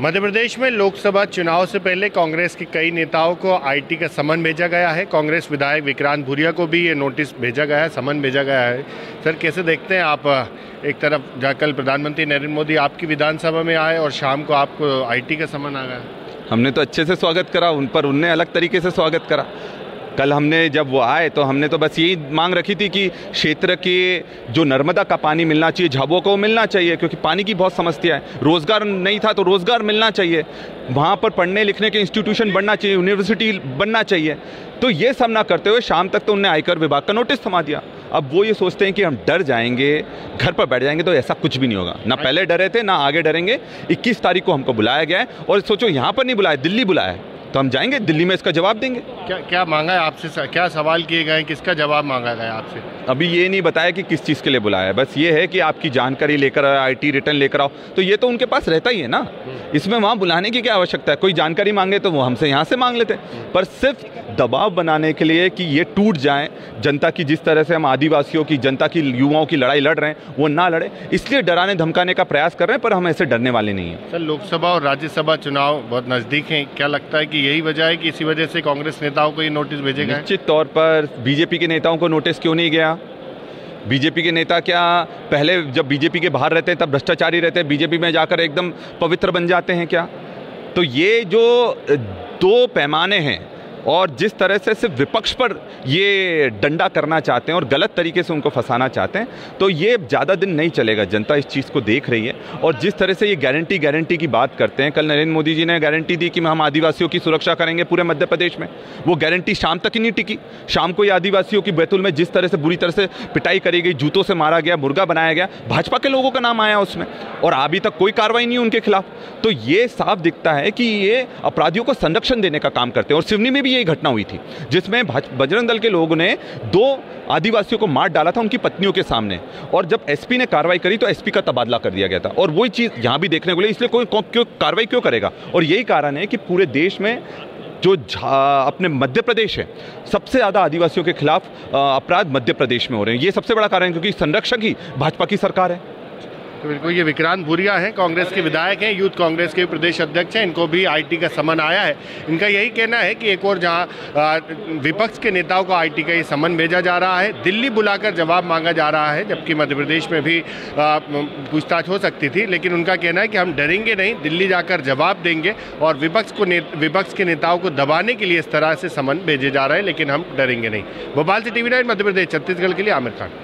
मध्य प्रदेश में लोकसभा चुनाव से पहले कांग्रेस के कई नेताओं को आईटी का समन भेजा गया है। कांग्रेस विधायक विक्रांत भूरिया को भी ये नोटिस भेजा गया है, समन भेजा गया है। सर, कैसे देखते हैं आप? एक तरफ जहाँ कल प्रधानमंत्री नरेंद्र मोदी आपकी विधानसभा में आए और शाम को आपको आईटी का समन आ गया। हमने तो अच्छे से स्वागत करा, उन पर उनने अलग तरीके से स्वागत करा। कल हमने जब वो आए तो हमने तो बस यही मांग रखी थी कि क्षेत्र के जो नर्मदा का पानी मिलना चाहिए, झाबुआ को मिलना चाहिए, क्योंकि पानी की बहुत समस्या है। रोज़गार नहीं था तो रोज़गार मिलना चाहिए, वहाँ पर पढ़ने लिखने के इंस्टीट्यूशन बनना चाहिए, यूनिवर्सिटी बनना चाहिए। तो ये सब ना करते हुए शाम तक तो उन्होंने आयकर विभाग का नोटिस थमा दिया। अब वो ये सोचते हैं कि हम डर जाएंगे, घर पर बैठ जाएंगे, तो ऐसा कुछ भी नहीं होगा। ना पहले डरे थे ना आगे डरेंगे। 21 तारीख को हमको बुलाया गया है और सोचो यहाँ पर नहीं बुलाया, दिल्ली बुलाया है, तो हम जाएंगे दिल्ली में इसका जवाब देंगे। क्या मांगा है आपसे? क्या सवाल किए गए, किसका जवाब मांगा गया आपसे? अभी ये नहीं बताया कि किस चीज़ के लिए बुलाया है, बस ये है कि आपकी जानकारी लेकर आओ, आईटी रिटर्न लेकर आओ। तो ये तो उनके पास रहता ही है ना, इसमें वहाँ बुलाने की क्या आवश्यकता है? कोई जानकारी मांगे तो वो हमसे यहाँ से मांग लेते, पर सिर्फ दबाव बनाने के लिए कि ये टूट जाए, जनता की जिस तरह से हम आदिवासियों की, जनता की, युवाओं की लड़ाई लड़ रहे हैं वो ना लड़े, इसलिए डराने धमकाने का प्रयास कर रहे हैं। पर हम ऐसे डरने वाले नहीं हैं। सर, लोकसभा और राज्यसभा चुनाव बहुत नज़दीक हैं, क्या लगता है कि यही वजह है कि इसी वजह से कांग्रेस नेताओं को ये नोटिस भेजे गए? निश्चित तौर पर बीजेपी के नेताओं को नोटिस क्यों नहीं गया? बीजेपी के नेता क्या पहले जब बीजेपी के बाहर रहते हैं तब भ्रष्टाचारी रहते हैं, बीजेपी में जाकर एकदम पवित्र बन जाते हैं क्या? तो ये जो दो पैमाने हैं और जिस तरह से सिर्फ विपक्ष पर ये डंडा करना चाहते हैं और गलत तरीके से उनको फंसाना चाहते हैं, तो ये ज़्यादा दिन नहीं चलेगा। जनता इस चीज़ को देख रही है और जिस तरह से ये गारंटी की बात करते हैं, कल नरेंद्र मोदी जी ने गारंटी दी कि हम आदिवासियों की सुरक्षा करेंगे पूरे मध्य प्रदेश में। वो गारंटी शाम तक ही नहीं टिकी। शाम को ये आदिवासियों की बैतूल में जिस तरह से बुरी तरह से पिटाई करी गई, जूतों से मारा गया, मुर्गा बनाया गया, भाजपा के लोगों का नाम आया उसमें और अभी तक कोई कार्रवाई नहीं उनके खिलाफ। तो ये साफ दिखता है कि ये अपराधियों को संरक्षण देने का काम करते हैं। और सिवनी में भी यही घटना हुई थी जिसमें बजरंग दल के लोगों ने 2 आदिवासियों को मार डाला था उनकी पत्नियों के सामने, और जब एसपी ने कार्रवाई करी तो एसपी का तबादला कर दिया गया था। और वही चीज़ यहाँ भी देखने को मिली, इसलिए कोई क्यों कार्रवाई क्यों करेगा? और यही कारण है कि पूरे देश में जो अपने मध्य प्रदेश है, सबसे ज़्यादा आदिवासियों के खिलाफ अपराध मध्य प्रदेश में हो रहे हैं। ये सबसे बड़ा कारण है क्योंकि संरक्षक ही भाजपा की सरकार है। तो बिल्कुल, ये विक्रांत भूरिया हैं, कांग्रेस के विधायक हैं, यूथ कांग्रेस के प्रदेश अध्यक्ष हैं। इनको भी आईटी का समन आया है। इनका यही कहना है कि एक और जहां विपक्ष के नेताओं को आईटी का ये समन भेजा जा रहा है, दिल्ली बुलाकर जवाब मांगा जा रहा है, जबकि मध्य प्रदेश में भी पूछताछ हो सकती थी। लेकिन उनका कहना है कि हम डरेंगे नहीं, दिल्ली जाकर जवाब देंगे और विपक्ष के नेताओं को दबाने के लिए इस तरह से समन भेजे जा रहे हैं, लेकिन हम डरेंगे नहीं। भोपाल से TV9 मध्य प्रदेश छत्तीसगढ़ के लिए आमिर खान।